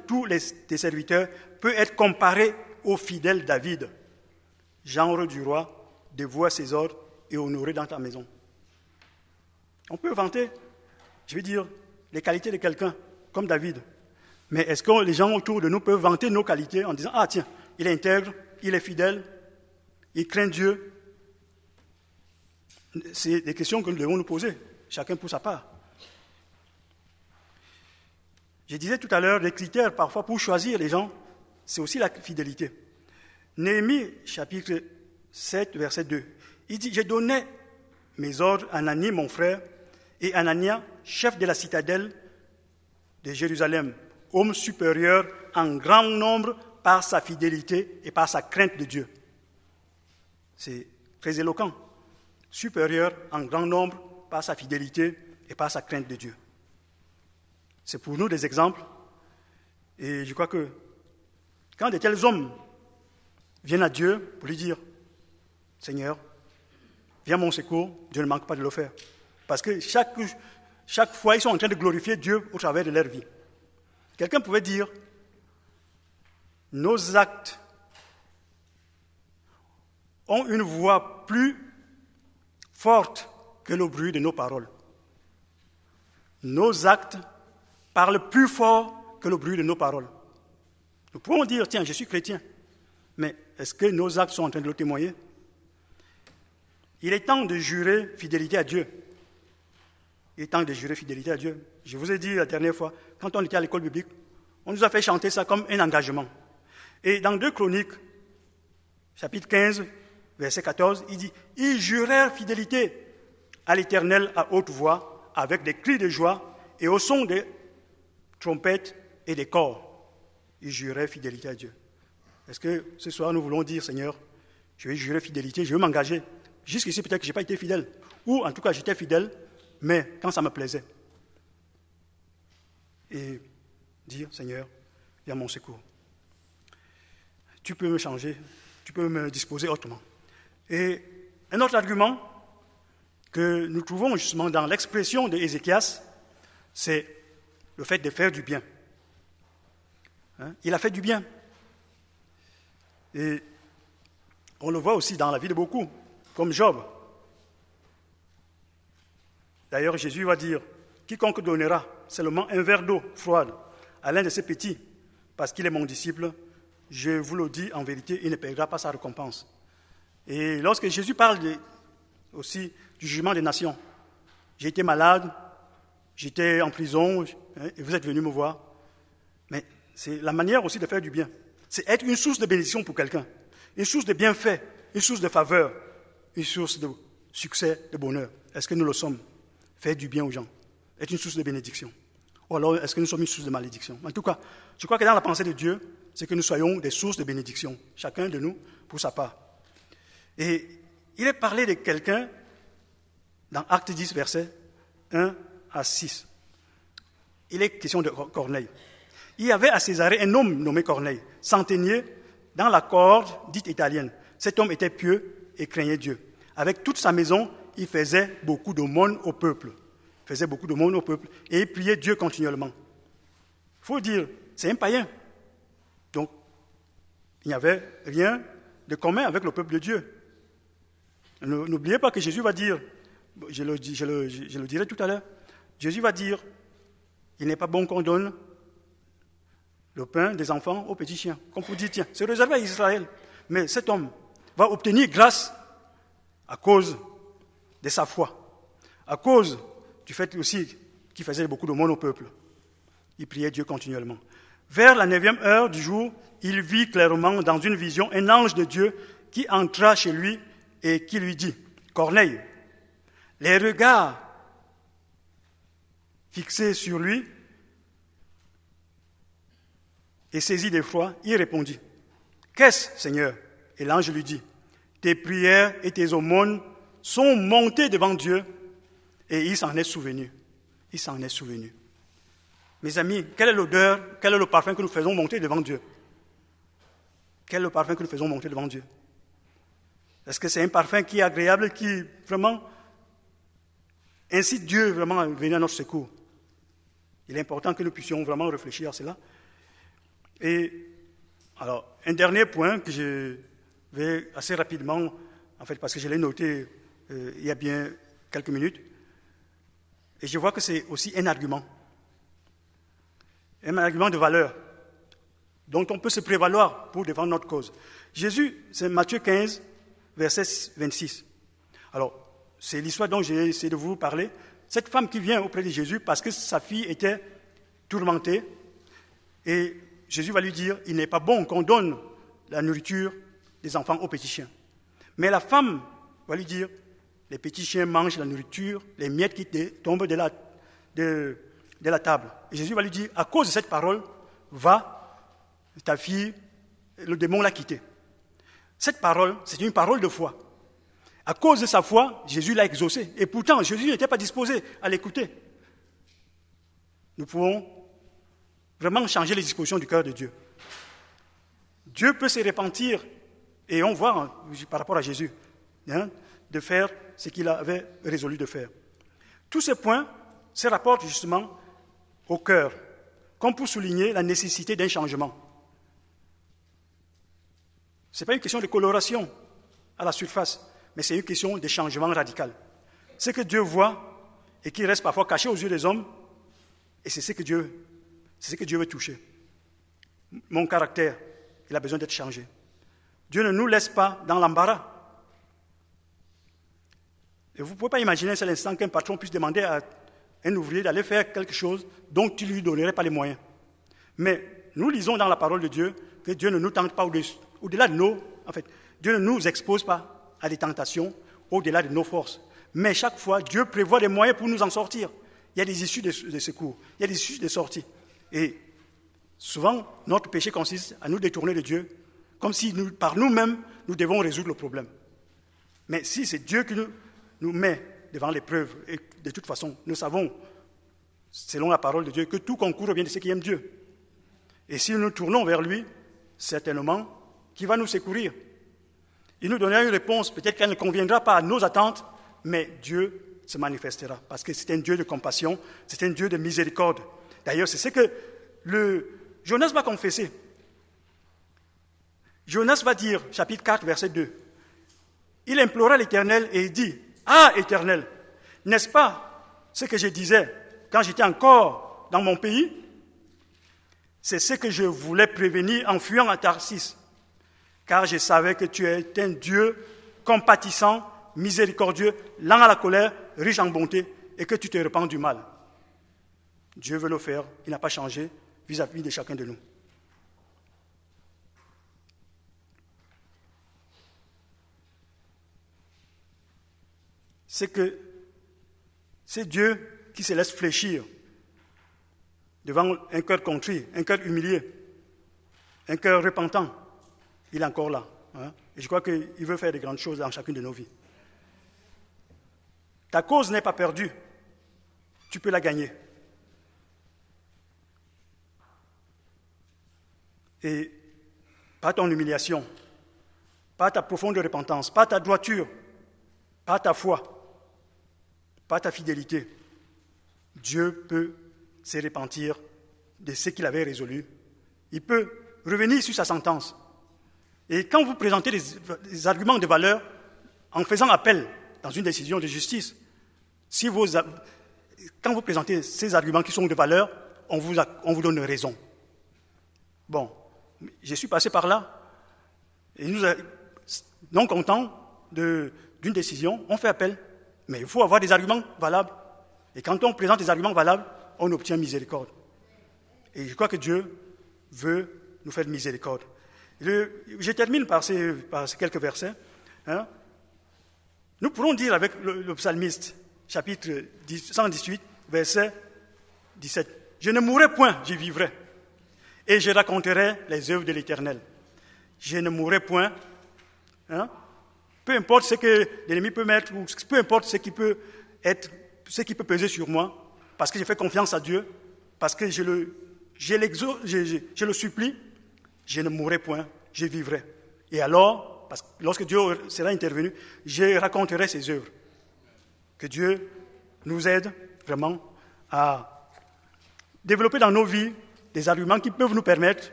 A: tous tes serviteurs peut être comparé au fidèle David, gendre du roi, dévoué à ses ordres et honoré dans ta maison. » On peut vanter, je veux dire, les qualités de quelqu'un comme David. Mais est-ce que les gens autour de nous peuvent vanter nos qualités en disant « Ah tiens, il est intègre, il est fidèle, il craint Dieu ?» C'est des questions que nous devons nous poser, chacun pour sa part. Je disais tout à l'heure, les critères parfois pour choisir les gens, c'est aussi la fidélité. Néhémie, chapitre 7, verset 2, il dit « Je donnais mes ordres à Anani, mon frère, et Anania, chef de la citadelle de Jérusalem, homme supérieur en grand nombre par sa fidélité et par sa crainte de Dieu. » C'est très éloquent. Supérieur en grand nombre par sa fidélité et par sa crainte de Dieu. C'est pour nous des exemples Et je crois que quand de tels hommes viennent à Dieu pour lui dire « Seigneur, viens à mon secours », Dieu ne manque pas de le faire. Parce que chaque fois, ils sont en train de glorifier Dieu au travers de leur vie. Quelqu'un pouvait dire « Nos actes ont une voix plus forte que le bruit de nos paroles. Nos actes parlent plus fort que le bruit de nos paroles. » Nous pouvons dire « Tiens, je suis chrétien ». Mais est-ce que nos actes sont en train de le témoigner? Il est temps de jurer fidélité à Dieu. Il est temps de jurer fidélité à Dieu. Je vous ai dit la dernière fois, quand on était à l'école biblique, on nous a fait chanter ça comme un engagement. Et dans 2 Chroniques, chapitre 15, verset 14, il dit « Ils jurèrent fidélité à l'Éternel à haute voix, avec des cris de joie et au son des trompettes et des cors. » Ils jurèrent fidélité à Dieu. Est-ce que ce soir, nous voulons dire, Seigneur, je vais jurer fidélité, je vais m'engager. Jusqu'ici, peut-être que je n'ai pas été fidèle. Ou, en tout cas, j'étais fidèle, mais quand ça me plaisait. Et dire, Seigneur, viens à mon secours. Tu peux me changer, tu peux me disposer autrement. Et un autre argument que nous trouvons justement dans l'expression d'Ézéchias, c'est le fait de faire du bien. Il a fait du bien. Et on le voit aussi dans la vie de beaucoup, comme Job. D'ailleurs, Jésus va dire, « Quiconque donnera seulement un verre d'eau froide à l'un de ses petits, parce qu'il est mon disciple, je vous le dis en vérité, il ne perdra pas sa récompense. » Et lorsque Jésus parle aussi du jugement des nations, j'ai été malade, j'étais en prison, et vous êtes venus me voir. Mais c'est la manière aussi de faire du bien. C'est être une source de bénédiction pour quelqu'un, une source de bienfait, une source de faveur, une source de succès, de bonheur. Est-ce que nous le sommes? Faire du bien aux gens, être une source de bénédiction. Ou alors, est-ce que nous sommes une source de malédiction? En tout cas, je crois que dans la pensée de Dieu, c'est que nous soyons des sources de bénédiction, chacun de nous pour sa part. Et il est parlé de quelqu'un dans Acte 10, versets 1 à 6. Il est question de Corneille. Il y avait à Césarée un homme nommé Corneille, centenier dans la corde dite italienne. Cet homme était pieux et craignait Dieu. Avec toute sa maison, il faisait beaucoup d'aumônes au peuple. Et il priait Dieu continuellement. Il faut dire, c'est un païen. Donc, il n'y avait rien de commun avec le peuple de Dieu. N'oubliez pas que Jésus va dire, je le dirai tout à l'heure, Jésus va dire, il n'est pas bon qu'on donne le pain des enfants aux petits chiens. Comme pour dire, tiens, c'est réservé à Israël. Mais cet homme va obtenir grâce à cause de sa foi, à cause du fait aussi qu'il faisait beaucoup de monde au peuple. Il priait Dieu continuellement. Vers la 9e heure du jour, il vit clairement dans une vision un ange de Dieu qui entra chez lui et qui lui dit, « Corneille !» Les regards fixés sur lui et saisi d'effroi, il répondit, « Qu'est-ce, Seigneur ?» Et l'ange lui dit, « Tes prières et tes aumônes sont montées devant Dieu et il s'en est souvenu. » Il s'en est souvenu. Mes amis, quelle est l'odeur, quel est le parfum que nous faisons monter devant Dieu? Quel est le parfum que nous faisons monter devant Dieu? Est-ce que c'est un parfum qui est agréable, qui vraiment incite Dieu vraiment à venir à notre secours? Il est important que nous puissions vraiment réfléchir à cela. Et alors, un dernier point que je vais assez rapidement, en fait, parce que je l'ai noté il y a bien quelques minutes, et je vois que c'est aussi un argument de valeur, dont on peut se prévaloir pour défendre notre cause. Jésus, c'est Matthieu 15, verset 26. Alors, c'est l'histoire dont j'ai essayé de vous parler. Cette femme qui vient auprès de Jésus parce que sa fille était tourmentée, et Jésus va lui dire, il n'est pas bon qu'on donne la nourriture des enfants aux petits chiens. Mais la femme va lui dire, les petits chiens mangent la nourriture, les miettes qui tombent de la table. Et Jésus va lui dire, à cause de cette parole, va, ta fille, le démon l'a quittée. Cette parole, c'est une parole de foi. À cause de sa foi, Jésus l'a exaucée. Et pourtant, Jésus n'était pas disposé à l'écouter. Nous pouvons vraiment changer les dispositions du cœur de Dieu. Dieu peut se repentir, et on voit par rapport à Jésus, de faire ce qu'il avait résolu de faire. Tous ces points se rapportent justement au cœur, comme pour souligner la nécessité d'un changement. Ce n'est pas une question de coloration à la surface, mais c'est une question de changement radical. Ce que Dieu voit et qui reste parfois caché aux yeux des hommes, et c'est ce que Dieu veut toucher. Mon caractère, il a besoin d'être changé. Dieu ne nous laisse pas dans l'embarras. Et vous ne pouvez pas imaginer à cet instant qu'un patron puisse demander à un ouvrier d'aller faire quelque chose dont il ne lui donnerait pas les moyens. Mais nous lisons dans la parole de Dieu que Dieu ne nous tente pas au-delà de nos... En fait, Dieu ne nous expose pas à des tentations au-delà de nos forces. Mais chaque fois, Dieu prévoit des moyens pour nous en sortir. Il y a des issues de secours, il y a des issues de sortie. Et souvent, notre péché consiste à nous détourner de Dieu, comme si par nous-mêmes, nous devons résoudre le problème. Mais si c'est Dieu qui nous met devant l'épreuve, et de toute façon, nous savons, selon la parole de Dieu, que tout concourt bien de ceux qui aiment Dieu. Et si nous nous tournons vers lui, certainement, qu'il va nous secourir. Il nous donnera une réponse, peut-être qu'elle ne conviendra pas à nos attentes, mais Dieu se manifestera, parce que c'est un Dieu de compassion, c'est un Dieu de miséricorde. D'ailleurs, c'est ce que Jonas va confesser. Jonas va dire, chapitre 4, verset 2, il implora l'Éternel et il dit, « Ah, Éternel, n'est-ce pas ce que je disais quand j'étais encore dans mon pays? C'est ce que je voulais prévenir en fuyant à Tarsis, car je savais que tu es un Dieu compatissant, miséricordieux, lent à la colère, riche en bonté, et que tu te repens du mal. » Dieu veut le faire, il n'a pas changé vis-à-vis de chacun de nous. C'est Dieu qui se laisse fléchir devant un cœur contrit, un cœur humilié, un cœur repentant. Il est encore là. Et je crois qu'il veut faire de grandes choses dans chacune de nos vies. Ta cause n'est pas perdue. Tu peux la gagner. Et par ton humiliation, par ta profonde repentance, par ta droiture, par ta foi, par ta fidélité, Dieu peut se repentir de ce qu'il avait résolu. Il peut revenir sur sa sentence. Et quand vous présentez des arguments de valeur, en faisant appel dans une décision de justice, quand vous présentez ces arguments qui sont de valeur, on vous donne raison. Bon, je suis passé par là, et nous, non contents d'une décision, on fait appel. Mais il faut avoir des arguments valables. Et quand on présente des arguments valables, on obtient miséricorde. Et je crois que Dieu veut nous faire miséricorde. Je termine par ces quelques versets. Nous pourrons dire avec le psalmiste, chapitre 118, verset 17, « Je ne mourrai point, je vivrai, et je raconterai les œuvres de l'Éternel. » Je ne mourrai point. Peu importe ce que l'ennemi peut mettre, ou peu importe ce qui peut peser sur moi, parce que j'ai fait confiance à Dieu, parce que je le supplie, je ne mourrai point, je vivrai. Et alors, lorsque Dieu sera intervenu, je raconterai ses œuvres. Que Dieu nous aide vraiment à développer dans nos vies des arguments qui peuvent nous permettre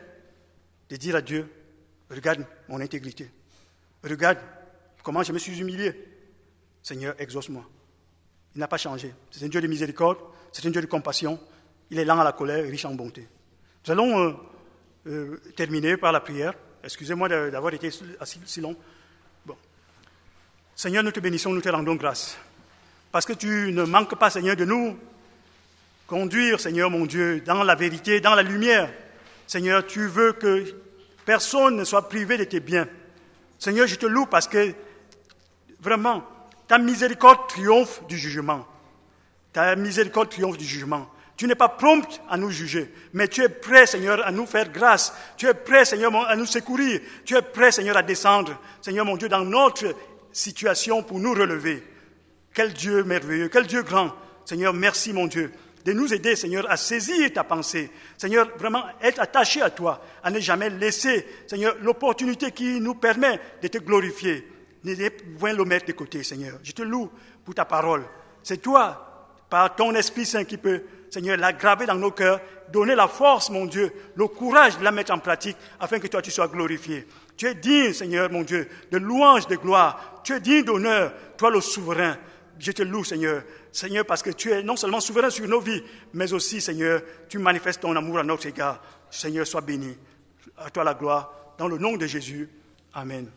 A: de dire à Dieu, regarde mon intégrité, regarde comment je me suis humilié. Seigneur, exauce-moi. Il n'a pas changé. C'est un Dieu de miséricorde, c'est un Dieu de compassion. Il est lent à la colère et riche en bonté. Nous allons terminer par la prière. Excusez-moi d'avoir été si long. Bon. Seigneur, nous te bénissons, nous te rendons grâce. Parce que tu ne manques pas, Seigneur, de nous conduire, Seigneur mon Dieu, dans la vérité, dans la lumière. Seigneur, tu veux que personne ne soit privé de tes biens. Seigneur, je te loue parce que vraiment, ta miséricorde triomphe du jugement. Ta miséricorde triomphe du jugement. Tu n'es pas prompt à nous juger, mais tu es prêt, Seigneur, à nous faire grâce. Tu es prêt, Seigneur, à nous secourir. Tu es prêt, Seigneur, à descendre, Seigneur mon Dieu, dans notre situation pour nous relever. Quel Dieu merveilleux, quel Dieu grand. Seigneur, merci, mon Dieu. de nous aider, Seigneur, à saisir ta pensée. Seigneur, vraiment être attaché à toi, à ne jamais laisser, Seigneur, l'opportunité qui nous permet de te glorifier. Ne point le mettre de côté, Seigneur. Je te loue pour ta parole. C'est toi, par ton Esprit Saint, qui peut, Seigneur, la graver dans nos cœurs, donner la force, mon Dieu, le courage de la mettre en pratique, afin que toi, tu sois glorifié. Tu es digne, Seigneur, mon Dieu, de louange, de gloire. Tu es digne d'honneur, toi le souverain. Je te loue, Seigneur. Seigneur, parce que tu es non seulement souverain sur nos vies, mais aussi, Seigneur, tu manifestes ton amour à notre égard. Seigneur, sois béni. À toi la gloire. Dans le nom de Jésus. Amen.